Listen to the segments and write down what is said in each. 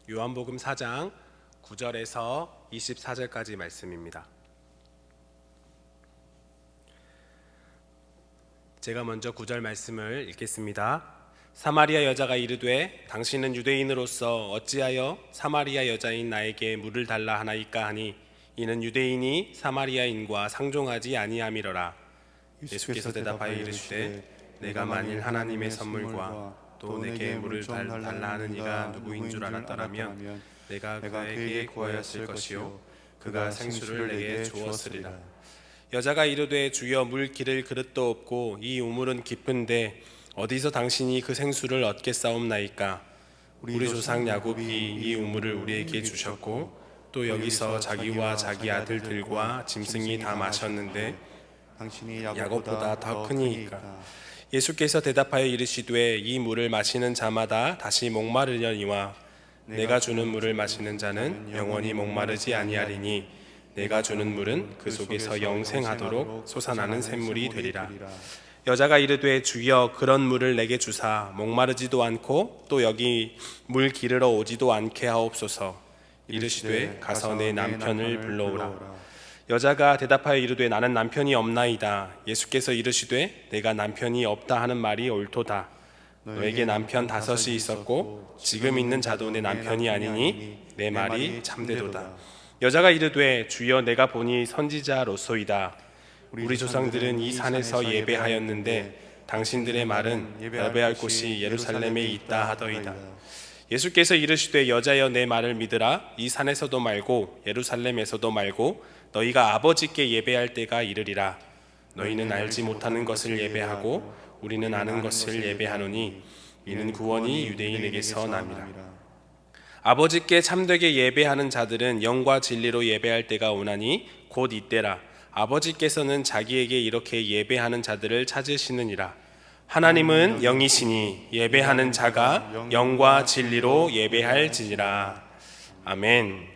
요한복음 4장 9절에서 24절까지 말씀입니다. 제가 먼저 9절 말씀을 읽겠습니다. 사마리아 여자가 이르되 당신은 유대인으로서 어찌하여 사마리아 여자인 나에게 물을 달라 하나이까 하니 이는 유대인이 사마리아인과 상종하지 아니함이러라. 예수께서 대답하여 이르시되 내가 만일 하나님의 선물과 또 내게 물을 달라 하는 이가 누구인 줄 알았더라면 내가 그에게 구하였을 것이요 그가 생수를 내게 주었으리라. 여자가 이르되 주여 물 기를 그릇도 없고 이 우물은 깊은데 어디서 당신이 그 생수를 얻겠사옵나이까? 우리 조상 야곱이 이 우물을 우리에게 주셨고 또 여기서 자기와 자기 아들들과 짐승이 다 마셨는데 당신이 야곱보다 더 크니이까. 예수께서 대답하여 이르시되 이 물을 마시는 자마다 다시 목마르려니와 내가 주는 물을 마시는 자는 영원히 목마르지 아니하리니 내가 주는 물은 그 속에서 영생하도록 솟아나는 샘물이 되리라. 여자가 이르되 주여 그런 물을 내게 주사 목마르지도 않고 또 여기 물 기르러 오지도 않게 하옵소서. 이르시되 가서 내 남편을 불러오라. 여자가 대답하여 이르되 나는 남편이 없나이다. 예수께서 이르시되 내가 남편이 없다 하는 말이 옳도다. 너에게 남편 5이 있었고 지금 있는 자도 내 남편이 아니니 내 말이 참되도다. 여자가 이르되 주여 내가 보니 선지자로소이다. 우리 조상들은 이 산에서 예배하였는데 당신들의 말은 예배할 곳이 예루살렘에 있다 하더이다. 예수께서 이르시되 여자여 내 말을 믿으라. 이 산에서도 말고 예루살렘에서도 말고 너희가 아버지께 예배할 때가 이르리라. 너희는 알지 못하는 것을 예배하고 우리는 아는 것을 예배하노니 이는 구원이 유대인에게서 남이라. 아버지께 참되게 예배하는 자들은 영과 진리로 예배할 때가 오나니 곧 이때라. 아버지께서는 자기에게 이렇게 예배하는 자들을 찾으시느니라. 하나님은 영이시니 예배하는 자가 영과 진리로 예배할지니라. 아멘.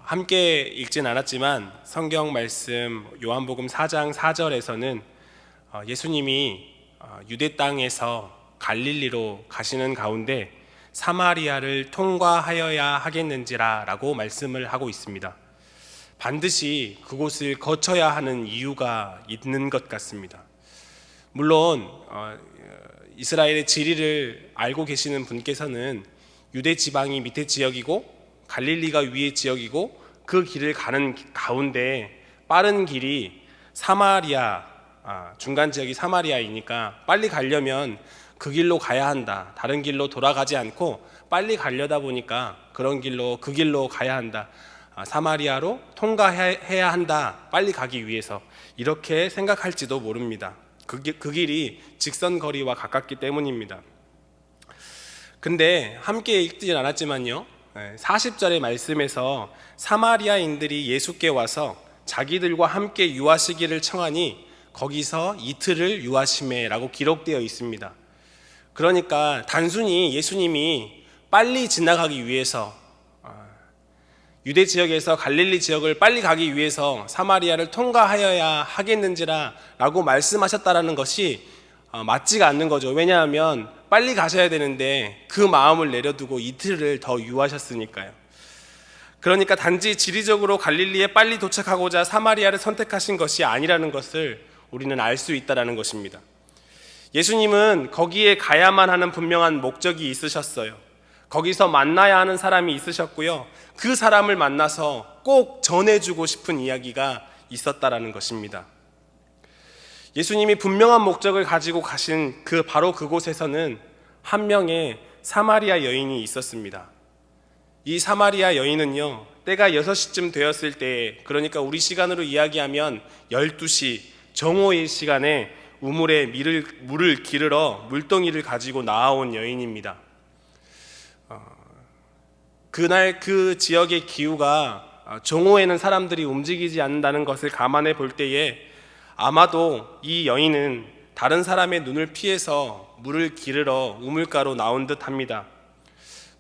함께 읽진 않았지만 성경 말씀 요한복음 4장 4절에서는 예수님이 유대 땅에서 갈릴리로 가시는 가운데 사마리아를 통과하여야 하겠는지라 라고 말씀을 하고 있습니다. 반드시 그곳을 거쳐야 하는 이유가 있는 것 같습니다. 물론 이스라엘의 지리를 알고 계시는 분께서는 유대 지방이 밑에 지역이고 갈릴리가 위의 지역이고 그 길을 가는 가운데 빠른 길이 사마리아, 중간 지역이 사마리아이니까 빨리 가려면 그 길로 가야 한다. 다른 길로 돌아가지 않고 빨리 가려다 보니까 그 길로 가야 한다. 사마리아로 통과해야 한다. 빨리 가기 위해서 이렇게 생각할지도 모릅니다. 그 길이 직선 거리와 가깝기 때문입니다. 근데 함께 읽진 않았지만요, 40절의 말씀에서 사마리아인들이 예수께 와서 자기들과 함께 유하시기를 청하니 거기서 이틀을 유하시매라고 기록되어 있습니다. 그러니까 단순히 예수님이 빨리 지나가기 위해서 유대 지역에서 갈릴리 지역을 빨리 가기 위해서 사마리아를 통과하여야 하겠는지라 라고 말씀하셨다라는 것이 맞지가 않는 거죠. 왜냐하면 빨리 가셔야 되는데 그 마음을 내려두고 이틀을 더 유하셨으니까요. 그러니까 단지 지리적으로 갈릴리에 빨리 도착하고자 사마리아를 선택하신 것이 아니라는 것을 우리는 알 수 있다는 것입니다. 예수님은 거기에 가야만 하는 분명한 목적이 있으셨어요. 거기서 만나야 하는 사람이 있으셨고요. 그 사람을 만나서 꼭 전해주고 싶은 이야기가 있었다라는 것입니다. 예수님이 분명한 목적을 가지고 가신 바로 그곳에서는 한 명의 사마리아 여인이 있었습니다. 이 사마리아 여인은요, 때가 6시쯤 되었을 때, 그러니까 우리 시간으로 이야기하면 12시 정오의 시간에 우물에 물을 기르러 물동이를 가지고 나아온 여인입니다. 그날 그 지역의 기후가 정오에는 사람들이 움직이지 않는다는 것을 감안해 볼 때에 아마도 이 여인은 다른 사람의 눈을 피해서 물을 기르러 우물가로 나온 듯 합니다.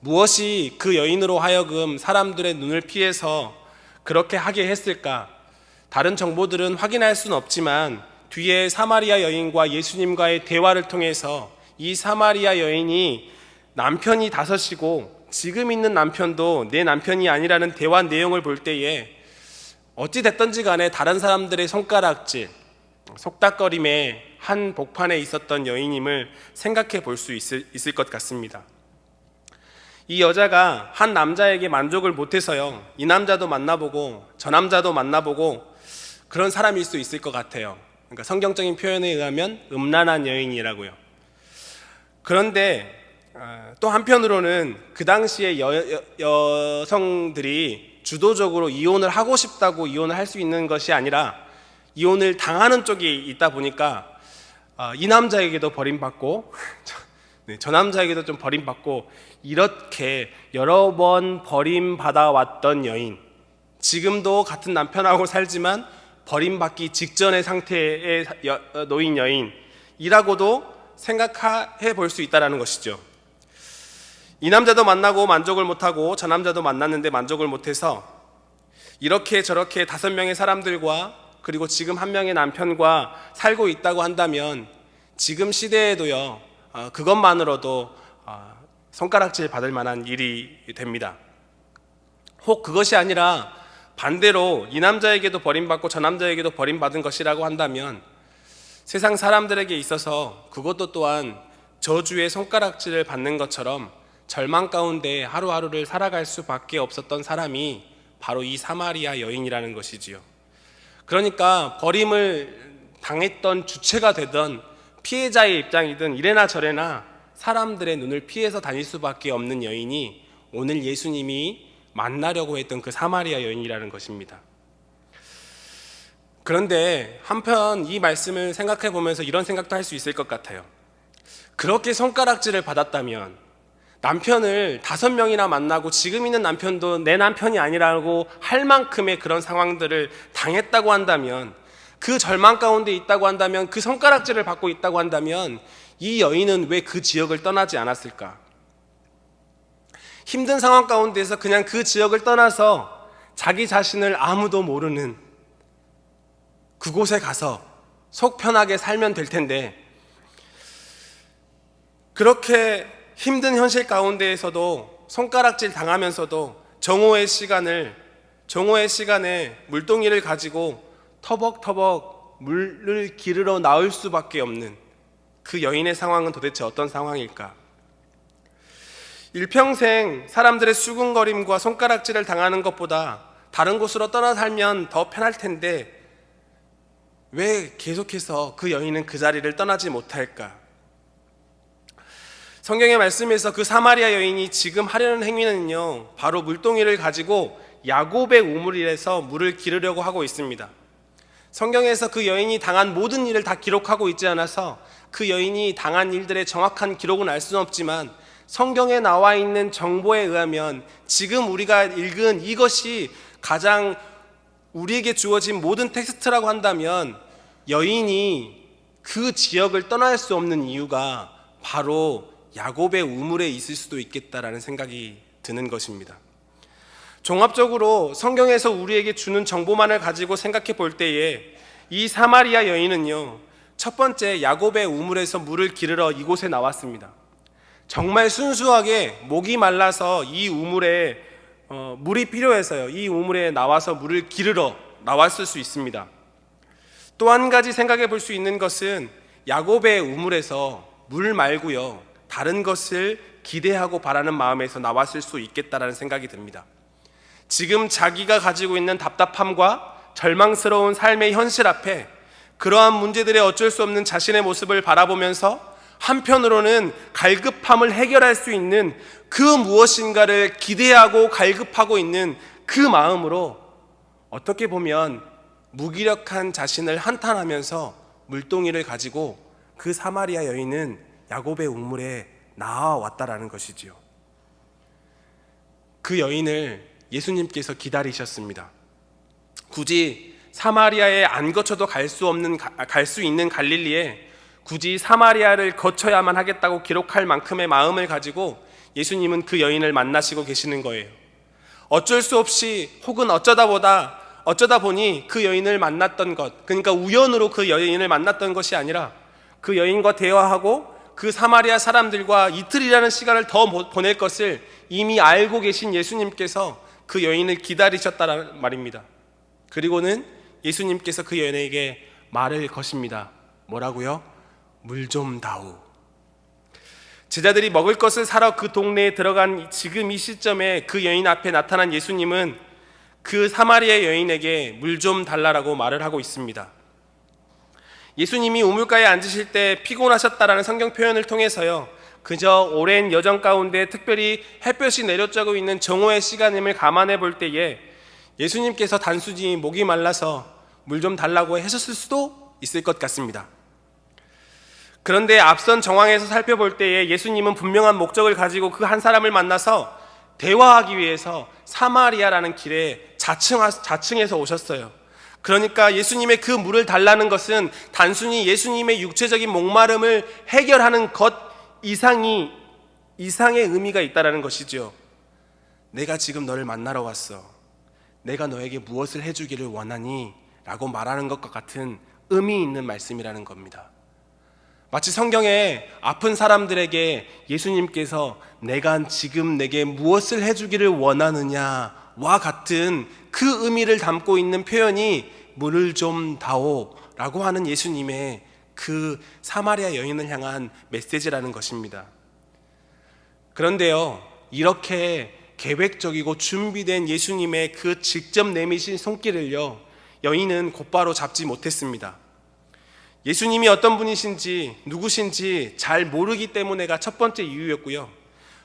무엇이 그 여인으로 하여금 사람들의 눈을 피해서 그렇게 하게 했을까? 다른 정보들은 확인할 수는 없지만 뒤에 사마리아 여인과 예수님과의 대화를 통해서 이 사마리아 여인이 남편이 5이고 지금 있는 남편도 내 남편이 아니라는 대화 내용을 볼 때에 어찌 됐든지 간에 다른 사람들의 손가락질, 속닥거림에 한 복판에 있었던 여인임을 생각해 볼 수 있을 것 같습니다. 이 여자가 한 남자에게 만족을 못해서요, 이 남자도 만나보고 저 남자도 만나보고 그런 사람일 수 있을 것 같아요. 그러니까 성경적인 표현에 의하면 음란한 여인이라고요. 그런데 또 한편으로는 그 당시에 여성들이 주도적으로 이혼을 하고 싶다고 이혼을 할 수 있는 것이 아니라 이혼을 당하는 쪽이 있다 보니까 이 남자에게도 버림받고 저 남자에게도 좀 버림받고 이렇게 여러 번 버림받아 왔던 여인, 지금도 같은 남편하고 살지만 버림받기 직전의 상태에 놓인 여인이라고도 생각해 볼 수 있다는 것이죠. 이 남자도 만나고 만족을 못하고 저 남자도 만났는데 만족을 못해서 이렇게 저렇게 5명의 사람들과 그리고 지금 1명의 남편과 살고 있다고 한다면 지금 시대에도요, 그것만으로도 손가락질 받을 만한 일이 됩니다. 혹 그것이 아니라 반대로 이 남자에게도 버림받고 저 남자에게도 버림받은 것이라고 한다면 세상 사람들에게 있어서 그것도 또한 저주의 손가락질을 받는 것처럼 절망 가운데 하루하루를 살아갈 수밖에 없었던 사람이 바로 이 사마리아 여인이라는 것이지요. 그러니까 버림을 당했던 주체가 되던 피해자의 입장이든 이래나 저래나 사람들의 눈을 피해서 다닐 수밖에 없는 여인이 오늘 예수님이 만나려고 했던 그 사마리아 여인이라는 것입니다. 그런데 한편 이 말씀을 생각해 보면서 이런 생각도 할 수 있을 것 같아요. 그렇게 손가락질을 받았다면 남편을 5명이나 만나고 지금 있는 남편도 내 남편이 아니라고 할 만큼의 그런 상황들을 당했다고 한다면, 그 절망 가운데 있다고 한다면, 그 손가락질을 받고 있다고 한다면 이 여인은 왜 그 지역을 떠나지 않았을까? 힘든 상황 가운데서 그냥 그 지역을 떠나서 자기 자신을 아무도 모르는 그곳에 가서 속 편하게 살면 될 텐데, 그렇게 힘든 현실 가운데에서도 손가락질 당하면서도 정오의 시간에 물동이를 가지고 터벅터벅 물을 기르러 나올 수밖에 없는 그 여인의 상황은 도대체 어떤 상황일까? 일평생 사람들의 수군거림과 손가락질을 당하는 것보다 다른 곳으로 떠나 살면 더 편할 텐데 왜 계속해서 그 여인은 그 자리를 떠나지 못할까? 성경의 말씀에서 그 사마리아 여인이 지금 하려는 행위는요, 바로 물동이를 가지고 야곱의 우물에서 물을 기르려고 하고 있습니다. 성경에서 그 여인이 당한 모든 일을 다 기록하고 있지 않아서 그 여인이 당한 일들의 정확한 기록은 알 수는 없지만 성경에 나와 있는 정보에 의하면 지금 우리가 읽은 이것이 가장 우리에게 주어진 모든 텍스트라고 한다면 여인이 그 지역을 떠날 수 없는 이유가 바로 야곱의 우물에 있을 수도 있겠다라는 생각이 드는 것입니다. 종합적으로 성경에서 우리에게 주는 정보만을 가지고 생각해 볼 때에 이 사마리아 여인은요, 첫 번째 야곱의 우물에서 물을 기르러 이곳에 나왔습니다. 정말 순수하게 목이 말라서 이 우물에 물이 필요해서요, 이 우물에 나와서 물을 기르러 나왔을 수 있습니다. 또 한 가지 생각해 볼 수 있는 것은 야곱의 우물에서 물 말고요, 다른 것을 기대하고 바라는 마음에서 나왔을 수 있겠다라는 생각이 듭니다. 지금 자기가 가지고 있는 답답함과 절망스러운 삶의 현실 앞에 그러한 문제들에 어쩔 수 없는 자신의 모습을 바라보면서 한편으로는 갈급함을 해결할 수 있는 그 무엇인가를 기대하고 갈급하고 있는 그 마음으로 어떻게 보면 무기력한 자신을 한탄하면서 물동이를 가지고 그 사마리아 여인은 야곱의 우물에 나와왔다라는 것이지요. 그 여인을 예수님께서 기다리셨습니다. 굳이 사마리아에 안 거쳐도 갈 수 있는 갈릴리에 굳이 사마리아를 거쳐야만 하겠다고 기록할 만큼의 마음을 가지고 예수님은 그 여인을 만나시고 계시는 거예요. 어쩔 수 없이 혹은 어쩌다 보니 그 여인을 만났던 것, 그러니까 우연으로 그 여인을 만났던 것이 아니라 그 여인과 대화하고 그 사마리아 사람들과 이틀이라는 시간을 더 보낼 것을 이미 알고 계신 예수님께서 그 여인을 기다리셨다는 말입니다. 그리고는 예수님께서 그 여인에게 말을 거십니다. 뭐라고요? 물 좀 다오. 제자들이 먹을 것을 사러 그 동네에 들어간 지금 이 시점에 그 여인 앞에 나타난 예수님은 그 사마리아 여인에게 물 좀 달라라고 말을 하고 있습니다. 예수님이 우물가에 앉으실 때 피곤하셨다라는 성경 표현을 통해서요, 그저 오랜 여정 가운데 특별히 햇볕이 내려쬐고 있는 정오의 시간임을 감안해 볼 때에 예수님께서 단순히 목이 말라서 물 좀 달라고 하셨을 수도 있을 것 같습니다. 그런데 앞선 정황에서 살펴볼 때에 예수님은 분명한 목적을 가지고 그 한 사람을 만나서 대화하기 위해서 사마리아라는 길에 자층해서 오셨어요. 그러니까 예수님의 그 물을 달라는 것은 단순히 예수님의 육체적인 목마름을 해결하는 것 이상의 의미가 있다는 것이죠. 내가 지금 너를 만나러 왔어. 내가 너에게 무엇을 해주기를 원하니? 라고 말하는 것과 같은 의미 있는 말씀이라는 겁니다. 마치 성경에 아픈 사람들에게 예수님께서 내가 지금 내게 무엇을 해주기를 원하느냐와 같은 그 의미를 담고 있는 표현이 물을 좀 다오 라고 하는 예수님의 그 사마리아 여인을 향한 메시지라는 것입니다. 그런데요, 이렇게 계획적이고 준비된 예수님의 그 직접 내미신 손길을요, 여인은 곧바로 잡지 못했습니다. 예수님이 어떤 분이신지 누구신지 잘 모르기 때문에가 첫 번째 이유였고요,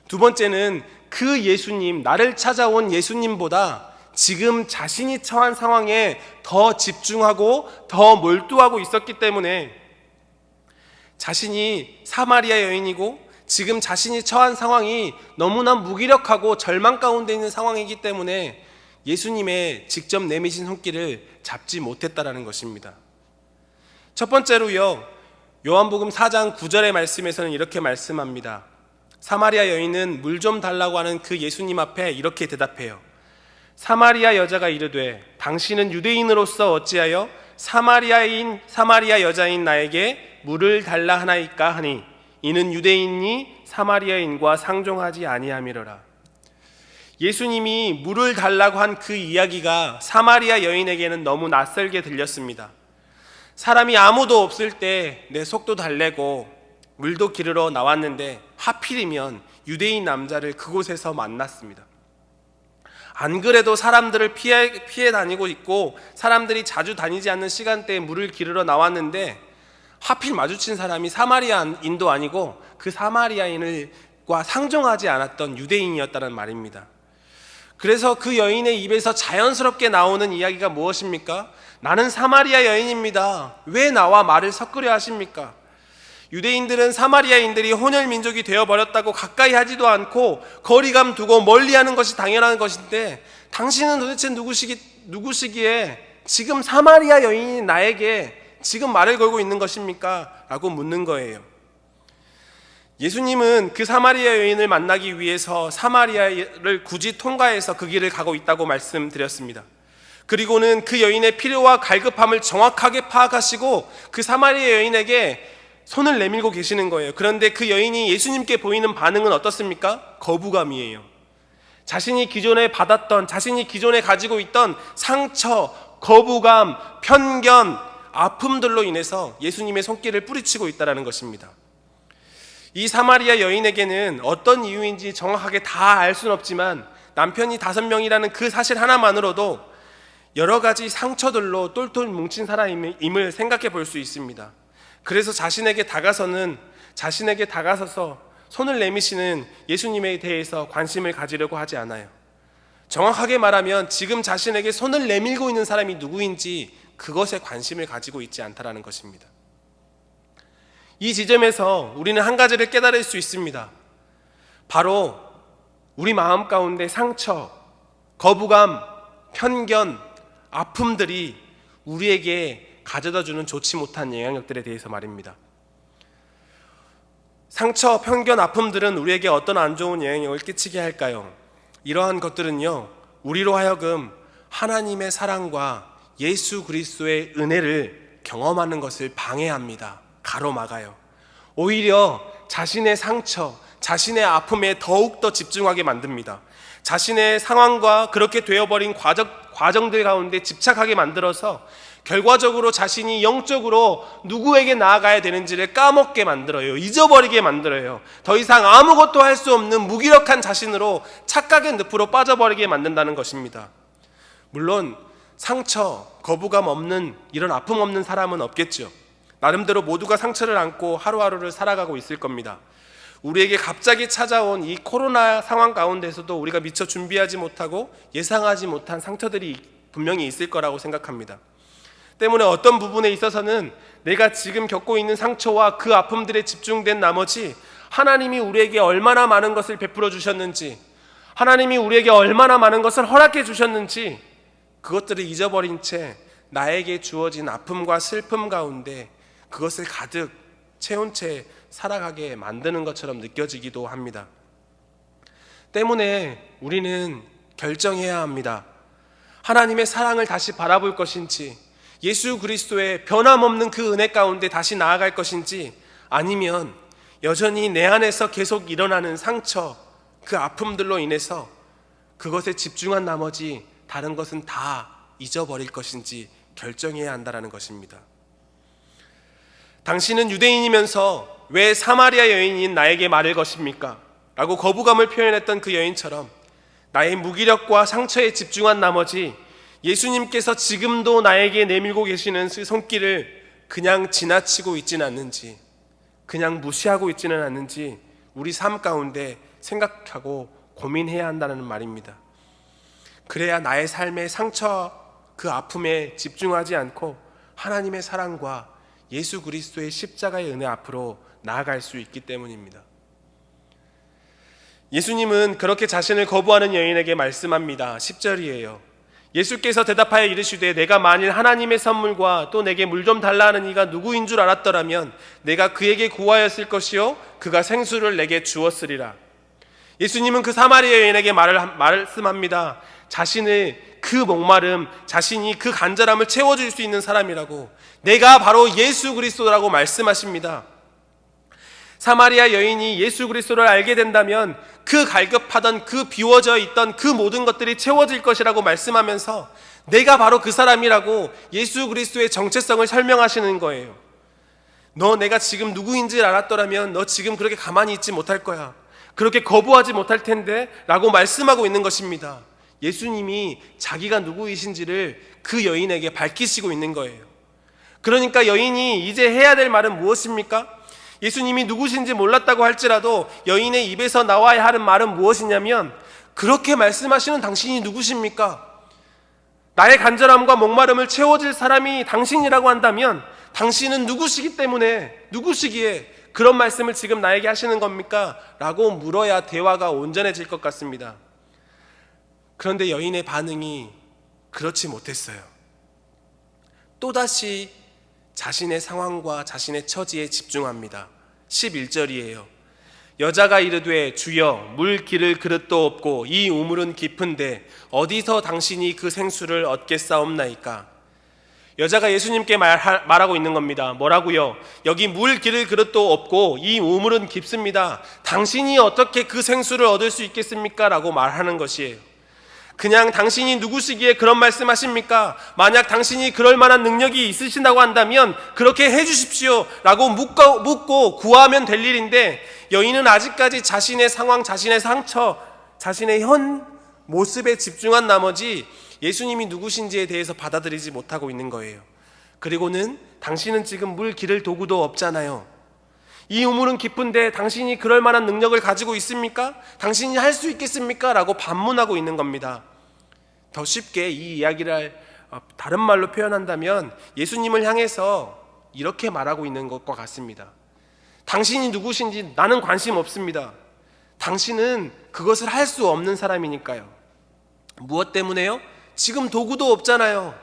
두 번째는 그 예수님, 나를 찾아온 예수님보다 지금 자신이 처한 상황에 더 집중하고 더 몰두하고 있었기 때문에, 자신이 사마리아 여인이고 지금 자신이 처한 상황이 너무나 무기력하고 절망 가운데 있는 상황이기 때문에 예수님의 직접 내미신 손길을 잡지 못했다라는 것입니다. 첫 번째로요, 요한복음 4장 9절의 말씀에서는 이렇게 말씀합니다. 사마리아 여인은 물 좀 달라고 하는 그 예수님 앞에 이렇게 대답해요. 사마리아 여자가 이르되 당신은 유대인으로서 어찌하여 사마리아 여자인 나에게 물을 달라 하나이까 하니 이는 유대인이 사마리아인과 상종하지 아니함이로라. 예수님이 물을 달라고 한 그 이야기가 사마리아 여인에게는 너무 낯설게 들렸습니다. 사람이 아무도 없을 때 내 속도 달래고 물도 기르러 나왔는데 하필이면 유대인 남자를 그곳에서 만났습니다. 안 그래도 사람들을 피해 다니고 있고 사람들이 자주 다니지 않는 시간대에 물을 기르러 나왔는데 하필 마주친 사람이 사마리아인도 아니고 그 사마리아인과 상종하지 않았던 유대인이었다는 말입니다. 그래서 그 여인의 입에서 자연스럽게 나오는 이야기가 무엇입니까? 나는 사마리아 여인입니다. 왜 나와 말을 섞으려 하십니까? 유대인들은 사마리아인들이 혼혈 민족이 되어버렸다고 가까이 하지도 않고 거리감 두고 멀리하는 것이 당연한 것인데, 당신은 도대체 누구시기에 지금 사마리아 여인이 나에게 지금 말을 걸고 있는 것입니까? 라고 묻는 거예요. 예수님은 그 사마리아 여인을 만나기 위해서 사마리아를 굳이 통과해서 그 길을 가고 있다고 말씀드렸습니다. 그리고는 그 여인의 필요와 갈급함을 정확하게 파악하시고 그 사마리아 여인에게 손을 내밀고 계시는 거예요. 그런데 그 여인이 예수님께 보이는 반응은 어떻습니까? 거부감이에요. 자신이 기존에 받았던, 자신이 기존에 가지고 있던 상처, 거부감, 편견, 아픔들로 인해서 예수님의 손길을 뿌리치고 있다는 것입니다. 이 사마리아 여인에게는 어떤 이유인지 정확하게 다 알 수는 없지만 남편이 5명이라는 그 사실 하나만으로도 여러 가지 상처들로 똘똘 뭉친 사람임을 생각해 볼 수 있습니다. 그래서 자신에게 다가서서 손을 내미시는 예수님에 대해서 관심을 가지려고 하지 않아요. 정확하게 말하면 지금 자신에게 손을 내밀고 있는 사람이 누구인지 그것에 관심을 가지고 있지 않다라는 것입니다. 이 지점에서 우리는 한 가지를 깨달을 수 있습니다. 바로 우리 마음 가운데 상처, 거부감, 편견, 아픔들이 우리에게 가져다주는 좋지 못한 영향력들에 대해서 말입니다. 상처, 편견, 아픔들은 우리에게 어떤 안 좋은 영향력을 끼치게 할까요? 이러한 것들은요, 우리로 하여금 하나님의 사랑과 예수 그리스도의 은혜를 경험하는 것을 방해합니다. 가로막아요. 오히려 자신의 상처, 자신의 아픔에 더욱더 집중하게 만듭니다. 자신의 상황과 그렇게 되어버린 과정들 가운데 집착하게 만들어서 결과적으로 자신이 영적으로 누구에게 나아가야 되는지를 까먹게 만들어요. 잊어버리게 만들어요. 더 이상 아무것도 할 수 없는 무기력한 자신으로 착각의 늪으로 빠져버리게 만든다는 것입니다. 물론 상처, 거부감 없는 이런 아픔 없는 사람은 없겠죠. 나름대로 모두가 상처를 안고 하루하루를 살아가고 있을 겁니다. 우리에게 갑자기 찾아온 이 코로나 상황 가운데서도 우리가 미처 준비하지 못하고 예상하지 못한 상처들이 분명히 있을 거라고 생각합니다. 때문에 어떤 부분에 있어서는 내가 지금 겪고 있는 상처와 그 아픔들에 집중된 나머지 하나님이 우리에게 얼마나 많은 것을 베풀어 주셨는지, 하나님이 우리에게 얼마나 많은 것을 허락해 주셨는지 그것들을 잊어버린 채 나에게 주어진 아픔과 슬픔 가운데 그것을 가득 채운 채 살아가게 만드는 것처럼 느껴지기도 합니다. 때문에 우리는 결정해야 합니다. 하나님의 사랑을 다시 바라볼 것인지, 예수 그리스도의 변함없는 그 은혜 가운데 다시 나아갈 것인지, 아니면 여전히 내 안에서 계속 일어나는 상처, 그 아픔들로 인해서 그것에 집중한 나머지 다른 것은 다 잊어버릴 것인지 결정해야 한다는 것입니다. 당신은 유대인이면서 왜 사마리아 여인인 나에게 말을 것입니까? 라고 거부감을 표현했던 그 여인처럼 나의 무기력과 상처에 집중한 나머지 예수님께서 지금도 나에게 내밀고 계시는 그 손길을 그냥 지나치고 있지는 않는지, 그냥 무시하고 있지는 않는지 우리 삶 가운데 생각하고 고민해야 한다는 말입니다. 그래야 나의 삶의 상처, 그 아픔에 집중하지 않고 하나님의 사랑과 예수 그리스도의 십자가의 은혜 앞으로 나아갈 수 있기 때문입니다. 예수님은 그렇게 자신을 거부하는 여인에게 말씀합니다. 10절이에요. 예수께서 대답하여 이르시되 내가 만일 하나님의 선물과 또 내게 물 좀 달라 하는 이가 누구인 줄 알았더라면 내가 그에게 구하였을 것이요 그가 생수를 내게 주었으리라. 예수님은 그 사마리아 여인에게 말씀합니다. 자신의 그 목마름, 자신이 그 간절함을 채워줄 수 있는 사람이라고, 내가 바로 예수 그리스도라고 말씀하십니다. 사마리아 여인이 예수 그리스도를 알게 된다면 그 갈급하던, 그 비워져 있던 그 모든 것들이 채워질 것이라고 말씀하면서 내가 바로 그 사람이라고 예수 그리스도의 정체성을 설명하시는 거예요. 너 내가 지금 누구인지 알았더라면 너 지금 그렇게 가만히 있지 못할 거야. 그렇게 거부하지 못할 텐데 라고 말씀하고 있는 것입니다. 예수님이 자기가 누구이신지를 그 여인에게 밝히시고 있는 거예요. 그러니까 여인이 이제 해야 될 말은 무엇입니까? 예수님이 누구신지 몰랐다고 할지라도 여인의 입에서 나와야 하는 말은 무엇이냐면, 그렇게 말씀하시는 당신이 누구십니까? 나의 간절함과 목마름을 채워줄 사람이 당신이라고 한다면 당신은 누구시기 때문에, 누구시기에 그런 말씀을 지금 나에게 하시는 겁니까? 라고 물어야 대화가 온전해질 것 같습니다. 그런데 여인의 반응이 그렇지 못했어요. 또다시 자신의 상황과 자신의 처지에 집중합니다. 11절이에요. 여자가 이르되 주여 물 기를 그릇도 없고 이 우물은 깊은데 어디서 당신이 그 생수를 얻겠사옵나이까? 여자가 예수님께 말하고 있는 겁니다. 뭐라고요? 여기 물 기를 그릇도 없고 이 우물은 깊습니다. 당신이 어떻게 그 생수를 얻을 수 있겠습니까? 라고 말하는 것이에요. 그냥 당신이 누구시기에 그런 말씀하십니까? 만약 당신이 그럴 만한 능력이 있으신다고 한다면 그렇게 해주십시오 라고 묻고 구하면 될 일인데, 여인은 아직까지 자신의 상황, 자신의 상처, 자신의 현 모습에 집중한 나머지 예수님이 누구신지에 대해서 받아들이지 못하고 있는 거예요. 그리고는 당신은 지금 물 기를 도구도 없잖아요. 이 우물은 깊은데 당신이 그럴 만한 능력을 가지고 있습니까? 당신이 할 수 있겠습니까? 라고 반문하고 있는 겁니다. 더 쉽게 이 이야기를 다른 말로 표현한다면 예수님을 향해서 이렇게 말하고 있는 것과 같습니다. 당신이 누구신지 나는 관심 없습니다. 당신은 그것을 할 수 없는 사람이니까요. 무엇 때문에요? 지금 도구도 없잖아요.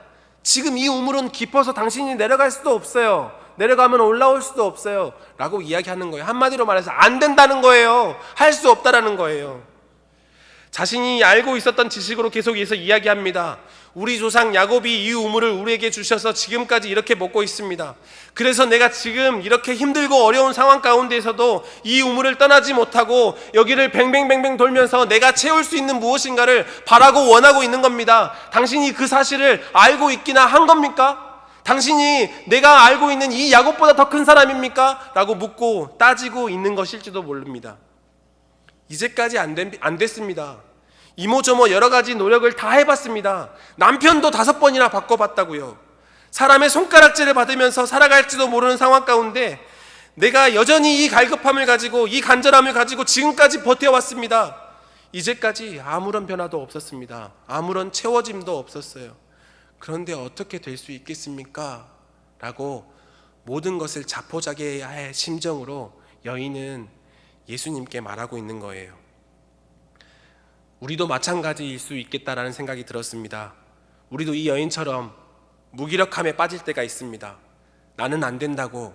지금 이 우물은 깊어서 당신이 내려갈 수도 없어요. 내려가면 올라올 수도 없어요 라고 이야기하는 거예요. 한마디로 말해서 안 된다는 거예요. 할 수 없다라는 거예요. 자신이 알고 있었던 지식으로 계속해서 이야기합니다. 우리 조상 야곱이 이 우물을 우리에게 주셔서 지금까지 이렇게 먹고 있습니다. 그래서 내가 지금 이렇게 힘들고 어려운 상황 가운데에서도 이 우물을 떠나지 못하고 여기를 뱅뱅뱅뱅 돌면서 내가 채울 수 있는 무엇인가를 바라고 원하고 있는 겁니다. 당신이 그 사실을 알고 있기나 한 겁니까? 당신이 내가 알고 있는 이 야곱보다 더 큰 사람입니까? 라고 묻고 따지고 있는 것일지도 모릅니다. 이제까지 안 됐습니다. 이모저모 여러 가지 노력을 다 해봤습니다. 남편도 5번이나 바꿔봤다고요. 사람의 손가락질을 받으면서 살아갈지도 모르는 상황 가운데 내가 여전히 이 갈급함을 가지고 이 간절함을 가지고 지금까지 버텨왔습니다. 이제까지 아무런 변화도 없었습니다. 아무런 채워짐도 없었어요. 그런데 어떻게 될 수 있겠습니까? 라고 모든 것을 자포자기할 심정으로 여인은 예수님께 말하고 있는 거예요. 우리도 마찬가지일 수 있겠다라는 생각이 들었습니다. 우리도 이 여인처럼 무기력함에 빠질 때가 있습니다. 나는 안 된다고,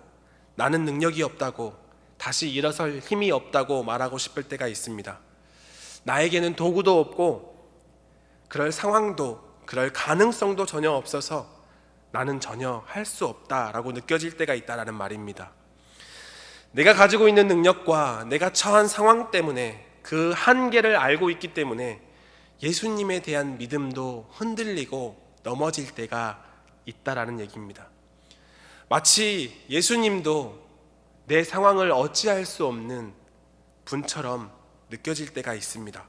나는 능력이 없다고, 다시 일어설 힘이 없다고 말하고 싶을 때가 있습니다. 나에게는 도구도 없고 그럴 상황도 그럴 가능성도 전혀 없어서 나는 전혀 할 수 없다라고 느껴질 때가 있다라는 말입니다. 내가 가지고 있는 능력과 내가 처한 상황 때문에 그 한계를 알고 있기 때문에 예수님에 대한 믿음도 흔들리고 넘어질 때가 있다라는 얘기입니다. 마치 예수님도 내 상황을 어찌할 수 없는 분처럼 느껴질 때가 있습니다.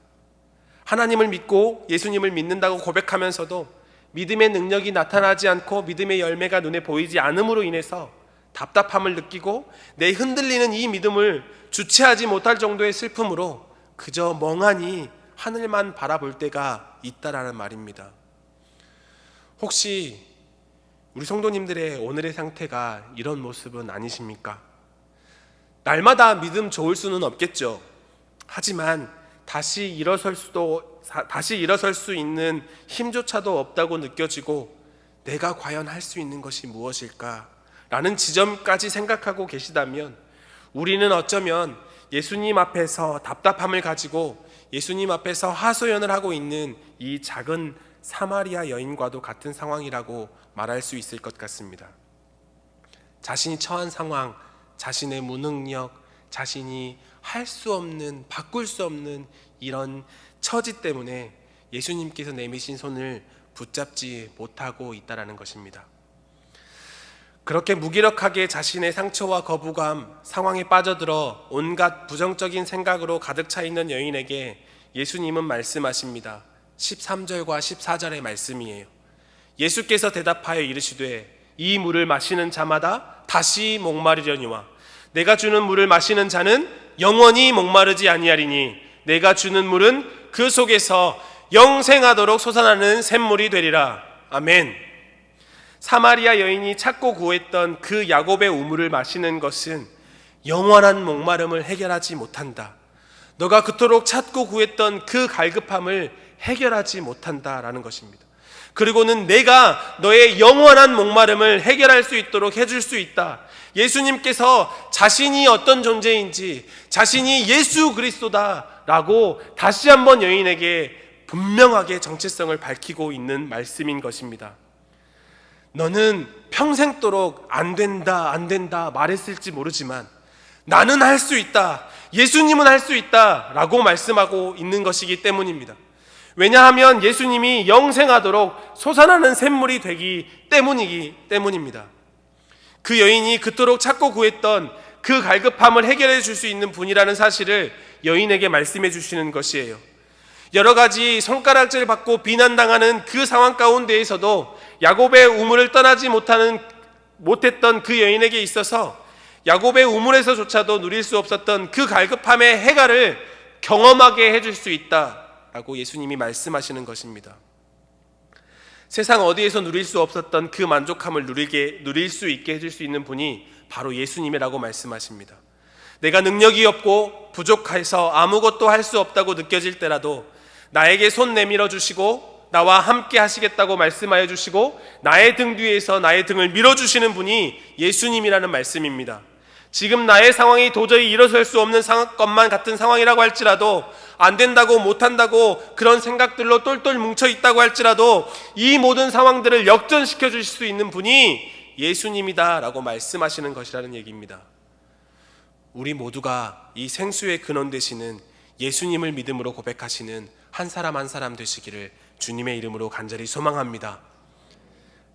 하나님을 믿고 예수님을 믿는다고 고백하면서도 믿음의 능력이 나타나지 않고 믿음의 열매가 눈에 보이지 않음으로 인해서 답답함을 느끼고 내 흔들리는 이 믿음을 주체하지 못할 정도의 슬픔으로 그저 멍하니 하늘만 바라볼 때가 있다라는 말입니다. 혹시 우리 성도님들의 오늘의 상태가 이런 모습은 아니십니까? 날마다 믿음 좋을 수는 없겠죠. 하지만 다시 일어설 수 있는 힘조차도 없다고 느껴지고 내가 과연 할 수 있는 것이 무엇일까? 라는 지점까지 생각하고 계시다면 우리는 어쩌면 예수님 앞에서 답답함을 가지고 예수님 앞에서 하소연을 하고 있는 이 작은 사마리아 여인과도 같은 상황이라고 말할 수 있을 것 같습니다. 자신이 처한 상황, 자신의 무능력, 자신이 할 수 없는, 바꿀 수 없는 이런 처지 때문에 예수님께서 내미신 손을 붙잡지 못하고 있다는 것입니다. 그렇게 무기력하게 자신의 상처와 거부감, 상황에 빠져들어 온갖 부정적인 생각으로 가득 차 있는 여인에게 예수님은 말씀하십니다. 13절과 14절의 말씀이에요. 예수께서 대답하여 이르시되 이 물을 마시는 자마다 다시 목마르려니와 내가 주는 물을 마시는 자는 영원히 목마르지 아니하리니 내가 주는 물은 그 속에서 영생하도록 솟아나는 샘물이 되리라. 아멘. 사마리아 여인이 찾고 구했던 그 야곱의 우물을 마시는 것은 영원한 목마름을 해결하지 못한다. 너가 그토록 찾고 구했던 그 갈급함을 해결하지 못한다라는 것입니다. 그리고는 내가 너의 영원한 목마름을 해결할 수 있도록 해줄 수 있다. 예수님께서 자신이 어떤 존재인지, 자신이 예수 그리스도다라고 다시 한번 여인에게 분명하게 정체성을 밝히고 있는 말씀인 것입니다. 너는 평생도록 안 된다 말했을지 모르지만 나는 할 수 있다, 예수님은 할 수 있다 라고 말씀하고 있는 것이기 때문입니다. 왜냐하면 예수님이 영생하도록 솟아나는 샘물이 되기 때문입니다. 그 여인이 그토록 찾고 구했던 그 갈급함을 해결해 줄 수 있는 분이라는 사실을 여인에게 말씀해 주시는 것이에요. 여러 가지 손가락질 받고 비난당하는 그 상황 가운데에서도 야곱의 우물을 떠나지 못했던 그 여인에게 있어서 야곱의 우물에서조차도 누릴 수 없었던 그 갈급함의 해결을 경험하게 해줄 수 있다라고 예수님이 말씀하시는 것입니다. 세상 어디에서 누릴 수 없었던 그 만족함을 누릴 수 있게 해줄 수 있는 분이 바로 예수님이라고 말씀하십니다. 내가 능력이 없고 부족해서 아무것도 할 수 없다고 느껴질 때라도 나에게 손 내밀어 주시고 나와 함께 하시겠다고 말씀하여 주시고 나의 등 뒤에서 나의 등을 밀어주시는 분이 예수님이라는 말씀입니다. 지금 나의 상황이 도저히 일어설 수 없는 것만 같은 상황이라고 할지라도, 안 된다고 못한다고 그런 생각들로 똘똘 뭉쳐 있다고 할지라도 이 모든 상황들을 역전시켜 주실 수 있는 분이 예수님이다 라고 말씀하시는 것이라는 얘기입니다. 우리 모두가 이 생수의 근원 되시는 예수님을 믿음으로 고백하시는 한 사람 한 사람 되시기를 주님의 이름으로 간절히 소망합니다.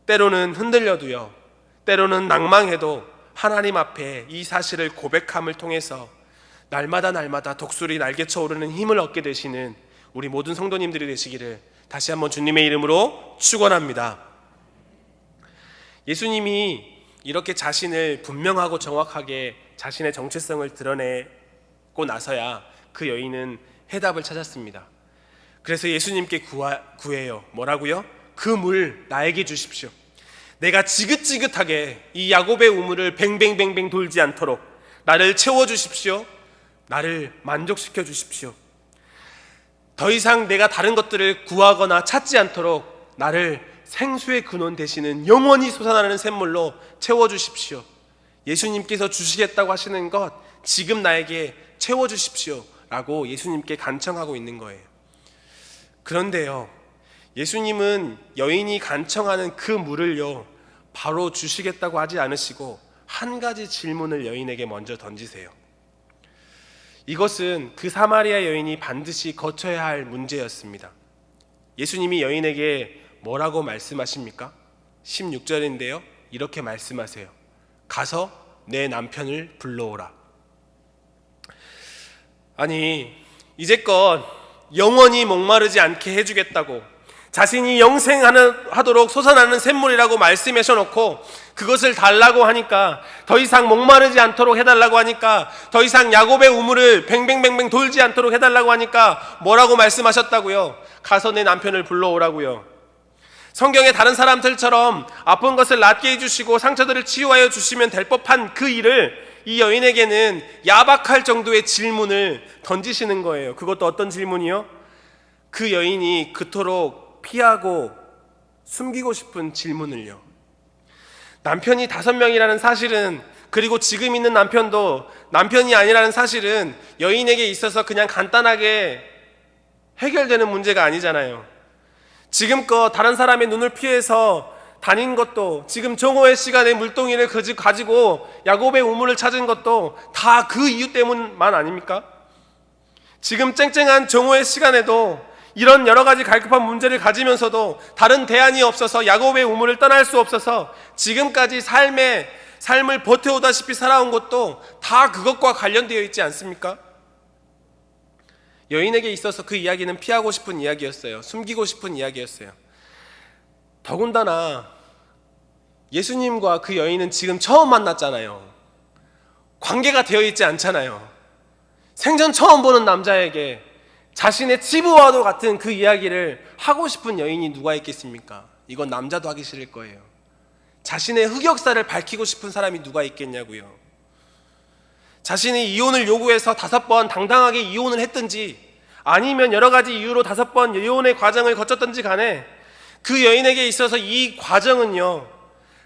때로는 흔들려도요, 때로는 낭망해도 하나님 앞에 이 사실을 고백함을 통해서 날마다 독수리 날개쳐 오르는 힘을 얻게 되시는 우리 모든 성도님들이 되시기를 다시 한번 주님의 이름으로 축원합니다. 예수님이 이렇게 자신을 분명하고 정확하게 자신의 정체성을 드러내고 나서야 그 여인은 해답을 찾았습니다. 그래서 예수님께 구해요. 뭐라고요? 그 물 나에게 주십시오. 내가 지긋지긋하게 이 야곱의 우물을 뱅뱅뱅뱅 돌지 않도록 나를 채워주십시오. 나를 만족시켜 주십시오. 더 이상 내가 다른 것들을 구하거나 찾지 않도록 나를 생수의 근원 되시는 영원히 솟아나는 샘물로 채워주십시오. 예수님께서 주시겠다고 하시는 것 지금 나에게 채워주십시오 라고 예수님께 간청하고 있는 거예요. 그런데요, 예수님은 여인이 간청하는 그 물을요 바로 주시겠다고 하지 않으시고 한 가지 질문을 여인에게 먼저 던지세요. 이것은 그 사마리아 여인이 반드시 거쳐야 할 문제였습니다. 예수님이 여인에게 뭐라고 말씀하십니까? 16절인데요 이렇게 말씀하세요. 가서 내 남편을 불러오라. 아니, 이제껏 영원히 목마르지 않게 해주겠다고, 자신이 영생하도록 솟아나는 샘물이라고 말씀하셔놓고 그것을 달라고 하니까, 더 이상 목마르지 않도록 해달라고 하니까, 더 이상 야곱의 우물을 뱅뱅뱅뱅 돌지 않도록 해달라고 하니까 뭐라고 말씀하셨다고요? 가서 내 남편을 불러오라고요. 성경의 다른 사람들처럼 아픈 것을 낫게 해주시고 상처들을 치유하여 주시면 될 법한 그 일을 이 여인에게는 야박할 정도의 질문을 던지시는 거예요. 그것도 어떤 질문이요? 그 여인이 그토록 피하고 숨기고 싶은 질문을요. 남편이 5명이라는 사실은, 그리고 지금 있는 남편도 남편이 아니라는 사실은 여인에게 있어서 그냥 간단하게 해결되는 문제가 아니잖아요. 지금껏 다른 사람의 눈을 피해서 다닌 것도, 지금 정오의 시간에 물동이를 가지고 야곱의 우물을 찾은 것도 다 그 이유 때문만 아닙니까? 지금 쨍쨍한 정오의 시간에도 이런 여러 가지 갈급한 문제를 가지면서도 다른 대안이 없어서 야곱의 우물을 떠날 수 없어서 지금까지 삶을 버텨오다시피 살아온 것도 다 그것과 관련되어 있지 않습니까? 여인에게 있어서 그 이야기는 피하고 싶은 이야기였어요. 숨기고 싶은 이야기였어요. 더군다나 예수님과 그 여인은 지금 처음 만났잖아요. 관계가 되어 있지 않잖아요. 생전 처음 보는 남자에게 자신의 치부와도 같은 그 이야기를 하고 싶은 여인이 누가 있겠습니까? 이건 남자도 하기 싫을 거예요. 자신의 흑역사를 밝히고 싶은 사람이 누가 있겠냐고요. 자신이 이혼을 요구해서 5번 당당하게 이혼을 했든지, 아니면 여러 가지 이유로 5번 이혼의 과정을 거쳤든지 간에 그 여인에게 있어서 이 과정은요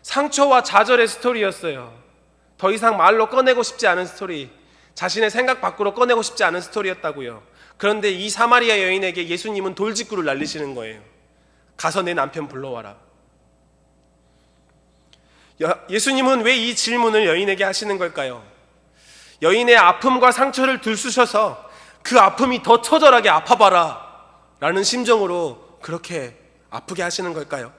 상처와 좌절의 스토리였어요. 더 이상 말로 꺼내고 싶지 않은 스토리, 자신의 생각 밖으로 꺼내고 싶지 않은 스토리였다고요. 그런데 이 사마리아 여인에게 예수님은 돌직구를 날리시는 거예요. 가서 내 남편 불러와라. 예수님은 왜 이 질문을 여인에게 하시는 걸까요? 여인의 아픔과 상처를 들쑤셔서 그 아픔이 더 처절하게 아파봐라 라는 심정으로 그렇게 아프게 하시는 걸까요?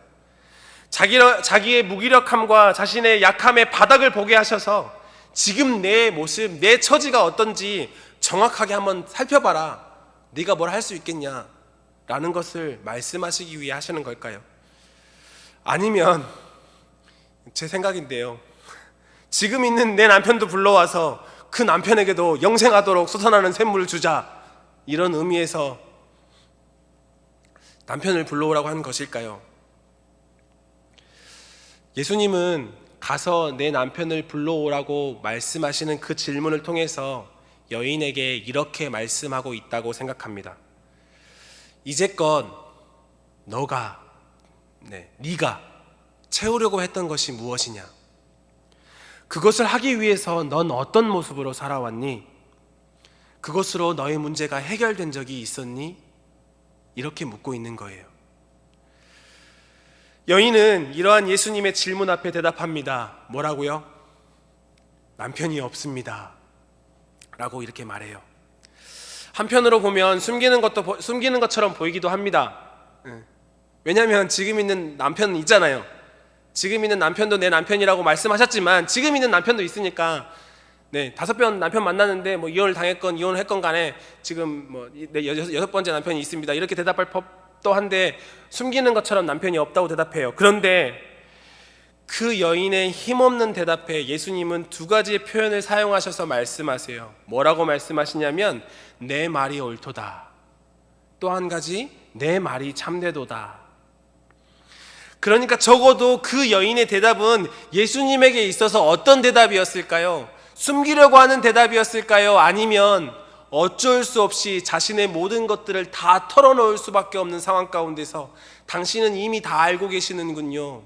자기의 무기력함과 자신의 약함의 바닥을 보게 하셔서 지금 내 모습, 내 처지가 어떤지 정확하게 한번 살펴봐라. 네가 뭘 할 수 있겠냐 라는 것을 말씀하시기 위해 하시는 걸까요? 아니면 제 생각인데요, 지금 있는 내 남편도 불러와서 그 남편에게도 영생하도록 솟아나는 샘물을 주자, 이런 의미에서 남편을 불러오라고 하는 것일까요? 예수님은 가서 내 남편을 불러오라고 말씀하시는 그 질문을 통해서 여인에게 이렇게 말씀하고 있다고 생각합니다. 이제껏 네가 채우려고 했던 것이 무엇이냐? 그것을 하기 위해서 넌 어떤 모습으로 살아왔니? 그것으로 너의 문제가 해결된 적이 있었니? 이렇게 묻고 있는 거예요. 여인은 이러한 예수님의 질문 앞에 대답합니다. 뭐라고요? 남편이 없습니다 라고 이렇게 말해요. 한편으로 보면 숨기는 것처럼 보이기도 합니다. 왜냐하면 지금 있는 남편 있잖아요. 지금 있는 남편도 내 남편이라고 말씀하셨지만 지금 있는 남편도 있으니까 5번 남편 만났는데 이혼을 당했건 이혼을 했건 간에 지금 내 6번째 남편이 있습니다 이렇게 대답할 법도 한데 숨기는 것처럼 남편이 없다고 대답해요. 그런데 그 여인의 힘없는 대답에 예수님은 두 가지의 표현을 사용하셔서 말씀하세요. 뭐라고 말씀하시냐면 내 말이 옳도다. 또 한 가지 내 말이 참되도다. 그러니까 적어도 그 여인의 대답은 예수님에게 있어서 어떤 대답이었을까요? 숨기려고 하는 대답이었을까요? 아니면 어쩔 수 없이 자신의 모든 것들을 다 털어놓을 수밖에 없는 상황 가운데서 당신은 이미 다 알고 계시는군요.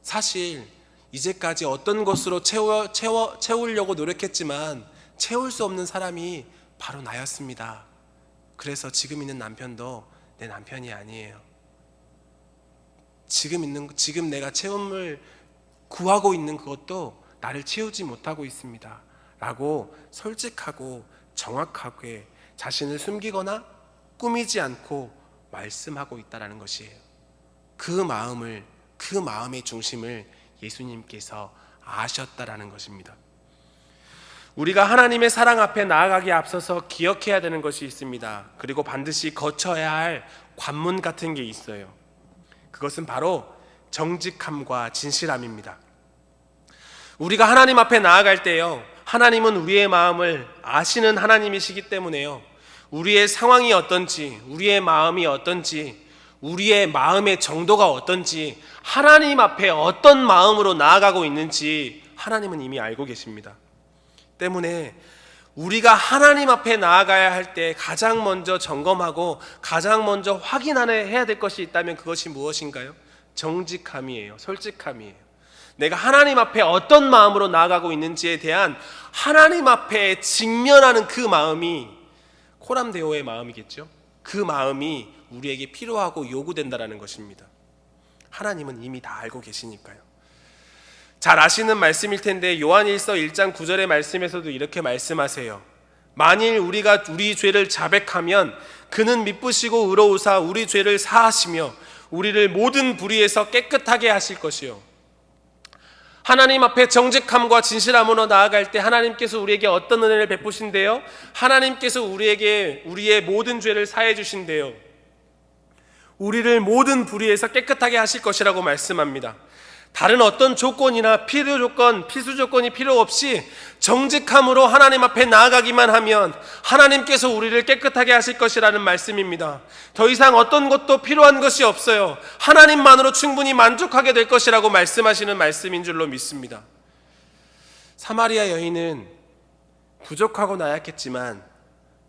사실 이제까지 어떤 것으로 채우려고 노력했지만 채울 수 없는 사람이 바로 나였습니다. 그래서 지금 있는 남편도 내 남편이 아니에요. 지금 내가 채움을 구하고 있는 그것도 나를 채우지 못하고 있습니다 라고 솔직하고 정확하게 자신을 숨기거나 꾸미지 않고 말씀하고 있다는 것이에요. 그 마음의 중심을 예수님께서 아셨다라는 것입니다. 우리가 하나님의 사랑 앞에 나아가기에 앞서서 기억해야 되는 것이 있습니다. 그리고 반드시 거쳐야 할 관문 같은 게 있어요. 그것은 바로 정직함과 진실함입니다. 우리가 하나님 앞에 나아갈 때요, 하나님은 우리의 마음을 아시는 하나님이시기 때문에요, 우리의 상황이 어떤지, 우리의 마음이 어떤지, 우리의 마음의 정도가 어떤지, 하나님 앞에 어떤 마음으로 나아가고 있는지 하나님은 이미 알고 계십니다. 때문에 우리가 하나님 앞에 나아가야 할 때 가장 먼저 점검하고 가장 먼저 확인해야 될 것이 있다면 그것이 무엇인가요? 정직함이에요. 솔직함이에요. 내가 하나님 앞에 어떤 마음으로 나아가고 있는지에 대한 하나님 앞에 직면하는 그 마음이 코람데오의 마음이겠죠. 그 마음이 우리에게 필요하고 요구된다는 것입니다. 하나님은 이미 다 알고 계시니까요. 잘 아시는 말씀일 텐데 요한일서 1장 9절의 말씀에서도 이렇게 말씀하세요. 만일 우리가 우리 죄를 자백하면 그는 미쁘시고 의로우사 우리 죄를 사하시며 우리를 모든 불의에서 깨끗하게 하실 것이요. 하나님 앞에 정직함과 진실함으로 나아갈 때 하나님께서 우리에게 어떤 은혜를 베푸신대요? 하나님께서 우리에게 우리의 모든 죄를 사해 주신대요. 우리를 모든 불의에서 깨끗하게 하실 것이라고 말씀합니다. 다른 어떤 조건이나 필수 조건이 필요 없이 정직함으로 하나님 앞에 나아가기만 하면 하나님께서 우리를 깨끗하게 하실 것이라는 말씀입니다. 더 이상 어떤 것도 필요한 것이 없어요. 하나님만으로 충분히 만족하게 될 것이라고 말씀하시는 말씀인 줄로 믿습니다. 사마리아 여인은 부족하고 나약했지만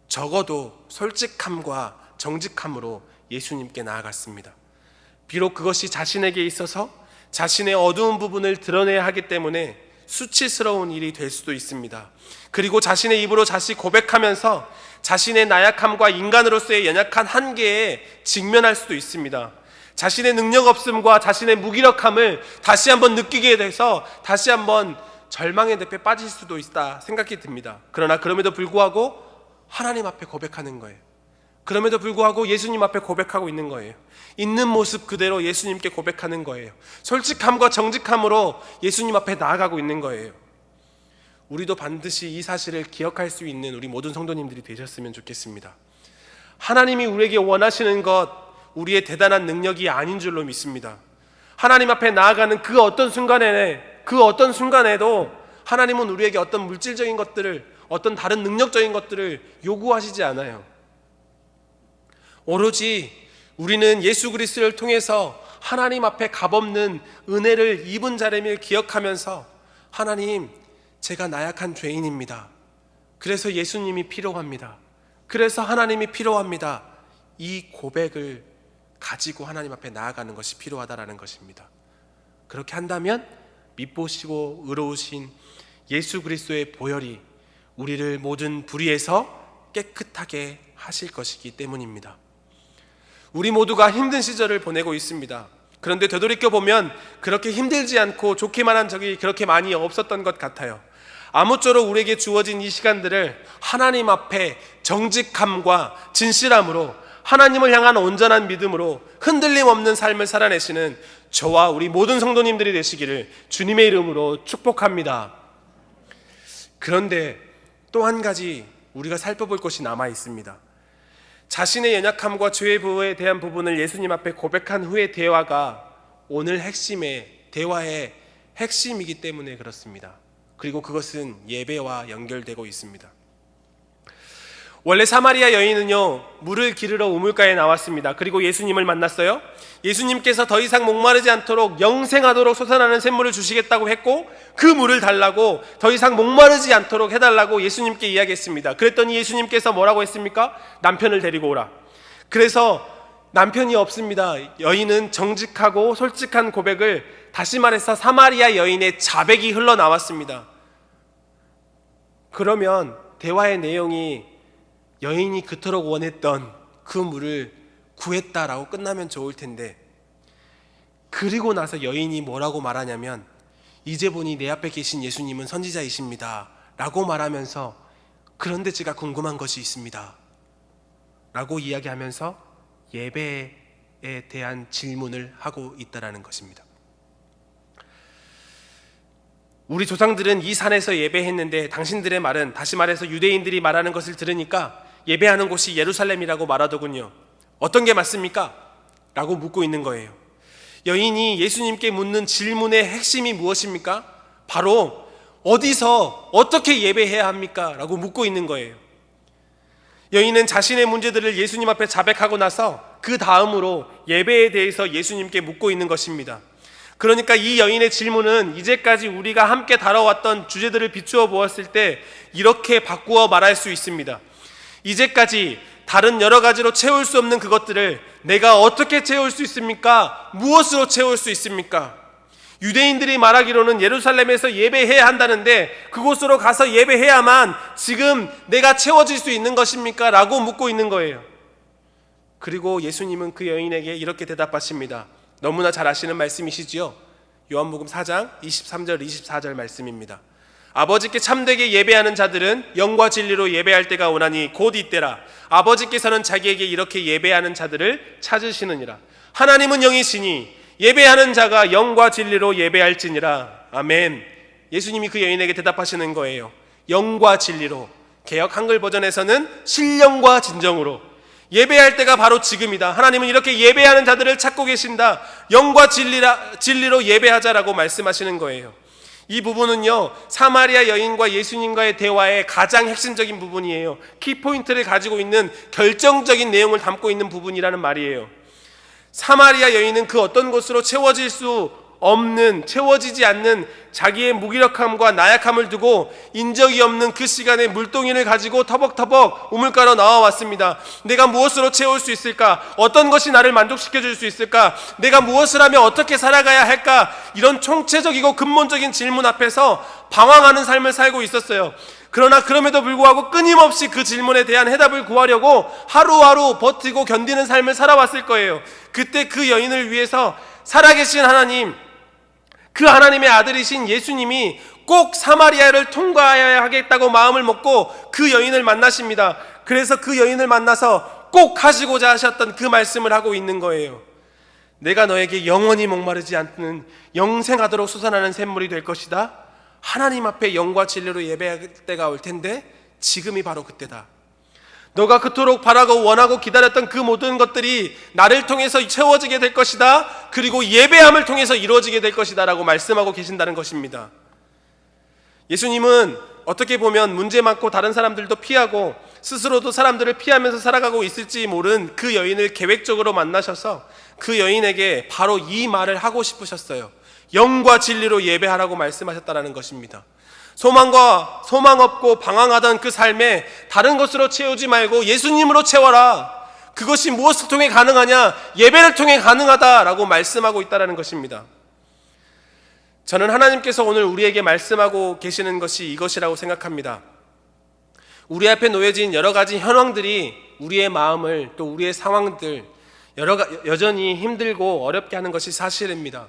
적어도 솔직함과 정직함으로 예수님께 나아갔습니다. 비록 그것이 자신에게 있어서 자신의 어두운 부분을 드러내야 하기 때문에 수치스러운 일이 될 수도 있습니다. 그리고 자신의 입으로 다시 고백하면서 자신의 나약함과 인간으로서의 연약한 한계에 직면할 수도 있습니다. 자신의 능력 없음과 자신의 무기력함을 다시 한번 느끼게 돼서 다시 한번 절망의 늪에 빠질 수도 있다 생각이 듭니다. 그러나 그럼에도 불구하고 하나님 앞에 고백하는 거예요. 그럼에도 불구하고 예수님 앞에 고백하고 있는 거예요. 있는 모습 그대로 예수님께 고백하는 거예요. 솔직함과 정직함으로 예수님 앞에 나아가고 있는 거예요. 우리도 반드시 이 사실을 기억할 수 있는 우리 모든 성도님들이 되셨으면 좋겠습니다. 하나님이 우리에게 원하시는 것, 우리의 대단한 능력이 아닌 줄로 믿습니다. 하나님 앞에 나아가는 그 어떤 순간에도 하나님은 우리에게 어떤 물질적인 것들을, 어떤 다른 능력적인 것들을 요구하시지 않아요. 오로지 우리는 예수 그리스도를 통해서 하나님 앞에 값없는 은혜를 입은 자임을 기억하면서 하나님, 제가 나약한 죄인입니다. 그래서 예수님이 필요합니다. 그래서 하나님이 필요합니다. 이 고백을 가지고 하나님 앞에 나아가는 것이 필요하다라는 것입니다. 그렇게 한다면 밉보시고 의로우신 예수 그리스도의 보혈이 우리를 모든 불의에서 깨끗하게 하실 것이기 때문입니다. 우리 모두가 힘든 시절을 보내고 있습니다. 그런데 되돌이켜 보면 그렇게 힘들지 않고 좋기만 한 적이 그렇게 많이 없었던 것 같아요. 아무쪼록 우리에게 주어진 이 시간들을 하나님 앞에 정직함과 진실함으로, 하나님을 향한 온전한 믿음으로 흔들림 없는 삶을 살아내시는 저와 우리 모든 성도님들이 되시기를 주님의 이름으로 축복합니다. 그런데 또 한 가지 우리가 살펴볼 것이 남아 있습니다. 자신의 연약함과 죄의 부에 대한 부분을 예수님 앞에 고백한 후의 대화가 오늘 대화의 핵심이기 때문에 그렇습니다. 그리고 그것은 예배와 연결되고 있습니다. 원래 사마리아 여인은요, 물을 기르러 우물가에 나왔습니다. 그리고 예수님을 만났어요. 예수님께서 더 이상 목마르지 않도록 영생하도록 솟아나는 샘물을 주시겠다고 했고, 그 물을 달라고, 더 이상 목마르지 않도록 해달라고 예수님께 이야기했습니다. 그랬더니 예수님께서 뭐라고 했습니까? 남편을 데리고 오라. 그래서 남편이 없습니다. 여인은 정직하고 솔직한 고백을, 다시 말해서 사마리아 여인의 자백이 흘러나왔습니다. 그러면 대화의 내용이 여인이 그토록 원했던 그 물을 구했다라고 끝나면 좋을 텐데, 그리고 나서 여인이 뭐라고 말하냐면, 이제 보니 내 앞에 계신 예수님은 선지자이십니다 라고 말하면서, 그런데 제가 궁금한 것이 있습니다 라고 이야기하면서 예배에 대한 질문을 하고 있다는 것입니다. 우리 조상들은 이 산에서 예배했는데 당신들의 말은, 다시 말해서 유대인들이 말하는 것을 들으니까 예배하는 곳이 예루살렘이라고 말하더군요. 어떤 게 맞습니까? 라고 묻고 있는 거예요. 여인이 예수님께 묻는 질문의 핵심이 무엇입니까? 바로 어디서 어떻게 예배해야 합니까? 라고 묻고 있는 거예요. 여인은 자신의 문제들을 예수님 앞에 자백하고 나서 그 다음으로 예배에 대해서 예수님께 묻고 있는 것입니다. 그러니까 이 여인의 질문은 이제까지 우리가 함께 다뤄왔던 주제들을 비추어 보았을 때 이렇게 바꾸어 말할 수 있습니다. 이제까지 다른 여러 가지로 채울 수 없는 그것들을 내가 어떻게 채울 수 있습니까? 무엇으로 채울 수 있습니까? 유대인들이 말하기로는 예루살렘에서 예배해야 한다는데 그곳으로 가서 예배해야만 지금 내가 채워질 수 있는 것입니까? 라고 묻고 있는 거예요. 그리고 예수님은 그 여인에게 이렇게 대답하십니다. 너무나 잘 아시는 말씀이시지요. 요한복음 4장 23절 24절 말씀입니다. 아버지께 참되게 예배하는 자들은 영과 진리로 예배할 때가 오나니 곧 이때라. 아버지께서는 자기에게 이렇게 예배하는 자들을 찾으시느니라. 하나님은 영이시니 예배하는 자가 영과 진리로 예배할지니라. 아멘. 예수님이 그 여인에게 대답하시는 거예요. 영과 진리로. 개역 한글 버전에서는 신령과 진정으로. 예배할 때가 바로 지금이다. 하나님은 이렇게 예배하는 자들을 찾고 계신다. 영과 진리로 예배하자라고 말씀하시는 거예요. 이 부분은요, 사마리아 여인과 예수님과의 대화의 가장 핵심적인 부분이에요. 키포인트를 가지고 있는 결정적인 내용을 담고 있는 부분이라는 말이에요. 사마리아 여인은 그 어떤 것으로 채워지지 않는 자기의 무기력함과 나약함을 두고 인적이 없는 그 시간에 물동이를 가지고 터벅터벅 우물가로 나와왔습니다. 내가 무엇으로 채울 수 있을까? 어떤 것이 나를 만족시켜 줄 수 있을까? 내가 무엇을 하며 어떻게 살아가야 할까? 이런 총체적이고 근본적인 질문 앞에서 방황하는 삶을 살고 있었어요. 그러나 그럼에도 불구하고 끊임없이 그 질문에 대한 해답을 구하려고 하루하루 버티고 견디는 삶을 살아왔을 거예요. 그때 그 여인을 위해서 살아계신 하나님, 그 하나님의 아들이신 예수님이 꼭 사마리아를 통과해야 하겠다고 마음을 먹고 그 여인을 만나십니다. 그래서 그 여인을 만나서 꼭 하시고자 하셨던 그 말씀을 하고 있는 거예요. 내가 너에게 영원히 목마르지 않는 영생하도록 솟아나는 샘물이 될 것이다. 하나님 앞에 영과 진리로 예배할 때가 올 텐데 지금이 바로 그때다. 너가 그토록 바라고 원하고 기다렸던 그 모든 것들이 나를 통해서 채워지게 될 것이다. 그리고 예배함을 통해서 이루어지게 될 것이다 라고 말씀하고 계신다는 것입니다. 예수님은 어떻게 보면 문제 많고 다른 사람들도 피하고 스스로도 사람들을 피하면서 살아가고 있을지 모른 그 여인을 계획적으로 만나셔서 그 여인에게 바로 이 말을 하고 싶으셨어요. 영과 진리로 예배하라고 말씀하셨다는 것입니다. 소망 없고 방황하던 그 삶에 다른 것으로 채우지 말고 예수님으로 채워라. 그것이 무엇을 통해 가능하냐? 예배를 통해 가능하다라고 말씀하고 있다는 것입니다. 저는 하나님께서 오늘 우리에게 말씀하고 계시는 것이 이것이라고 생각합니다. 우리 앞에 놓여진 여러 가지 현황들이 우리의 마음을, 또 우리의 상황들 여전히 힘들고 어렵게 하는 것이 사실입니다.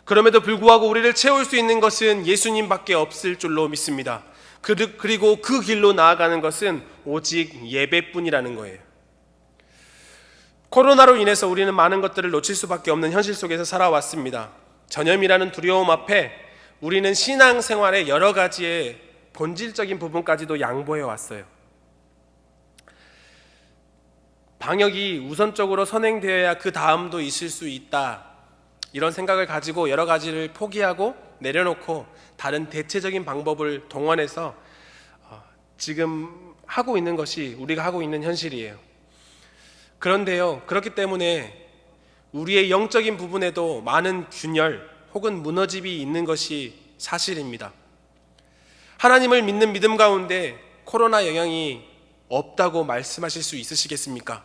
그럼에도 불구하고 우리를 채울 수 있는 것은 예수님밖에 없을 줄로 믿습니다. 그리고 그 길로 나아가는 것은 오직 예배뿐이라는 거예요. 코로나로 인해서 우리는 많은 것들을 놓칠 수밖에 없는 현실 속에서 살아왔습니다. 전염이라는 두려움 앞에 우리는 신앙생활의 여러 가지의 본질적인 부분까지도 양보해 왔어요. 방역이 우선적으로 선행되어야 그 다음도 있을 수 있다, 이런 생각을 가지고 여러 가지를 포기하고 내려놓고 다른 대체적인 방법을 동원해서 지금 하고 있는 것이 우리가 하고 있는 현실이에요. 그런데요, 그렇기 때문에 우리의 영적인 부분에도 많은 균열 혹은 무너짐이 있는 것이 사실입니다. 하나님을 믿는 믿음 가운데 코로나 영향이 없다고 말씀하실 수 있으시겠습니까?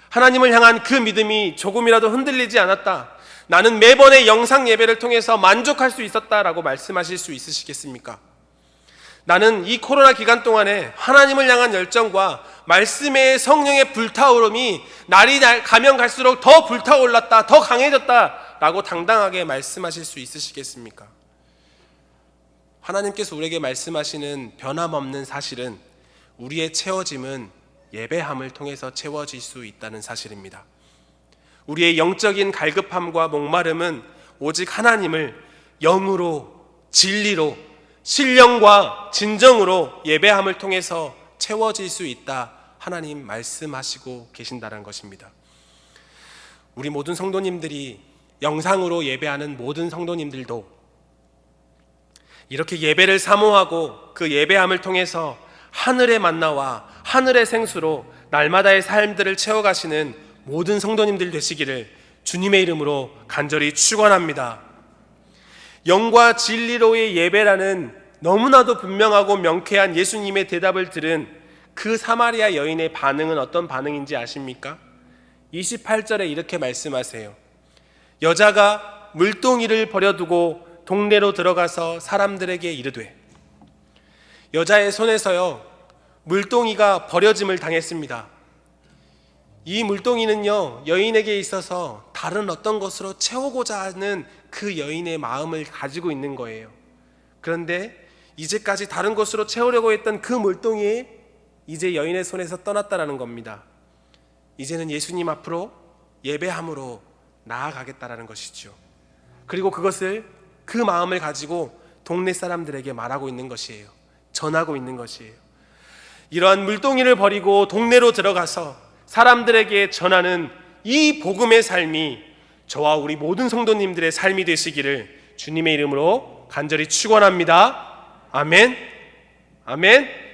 하나님을 향한 그 믿음이 조금이라도 흔들리지 않았다, 나는 매번의 영상 예배를 통해서 만족할 수 있었다라고 말씀하실 수 있으시겠습니까? 나는 이 코로나 기간 동안에 하나님을 향한 열정과 말씀의 성령의 불타오름이 날이 가면 갈수록 더 불타올랐다, 더 강해졌다 라고 당당하게 말씀하실 수 있으시겠습니까? 하나님께서 우리에게 말씀하시는 변함없는 사실은 우리의 채워짐은 예배함을 통해서 채워질 수 있다는 사실입니다. 우리의 영적인 갈급함과 목마름은 오직 하나님을 영으로, 진리로, 신령과 진정으로 예배함을 통해서 채워질 수 있다, 하나님 말씀하시고 계신다는 것입니다. 우리 모든 성도님들이, 영상으로 예배하는 모든 성도님들도 이렇게 예배를 사모하고 그 예배함을 통해서 하늘의 만나와 하늘의 생수로 날마다의 삶들을 채워가시는 모든 성도님들 되시기를 주님의 이름으로 간절히 축원합니다. 영과 진리로의 예배라는 너무나도 분명하고 명쾌한 예수님의 대답을 들은 그 사마리아 여인의 반응은 어떤 반응인지 아십니까? 28절에 이렇게 말씀하세요. 여자가 물동이를 버려두고 동네로 들어가서 사람들에게 이르되, 여자의 손에서요 물동이가 버려짐을 당했습니다. 이 물동이는요 여인에게 있어서 다른 어떤 것으로 채우고자 하는 그 여인의 마음을 가지고 있는 거예요. 그런데 이제까지 다른 것으로 채우려고 했던 그 물동이 이제 여인의 손에서 떠났다라는 겁니다. 이제는 예수님 앞으로 예배함으로 나아가겠다라는 것이죠. 그리고 그것을, 그 마음을 가지고 동네 사람들에게 말하고 있는 것이에요. 전하고 있는 것이에요. 이러한 물동이를 버리고 동네로 들어가서 사람들에게 전하는 이 복음의 삶이 저와 우리 모든 성도님들의 삶이 되시기를 주님의 이름으로 간절히 축원합니다. 아멘. 아멘.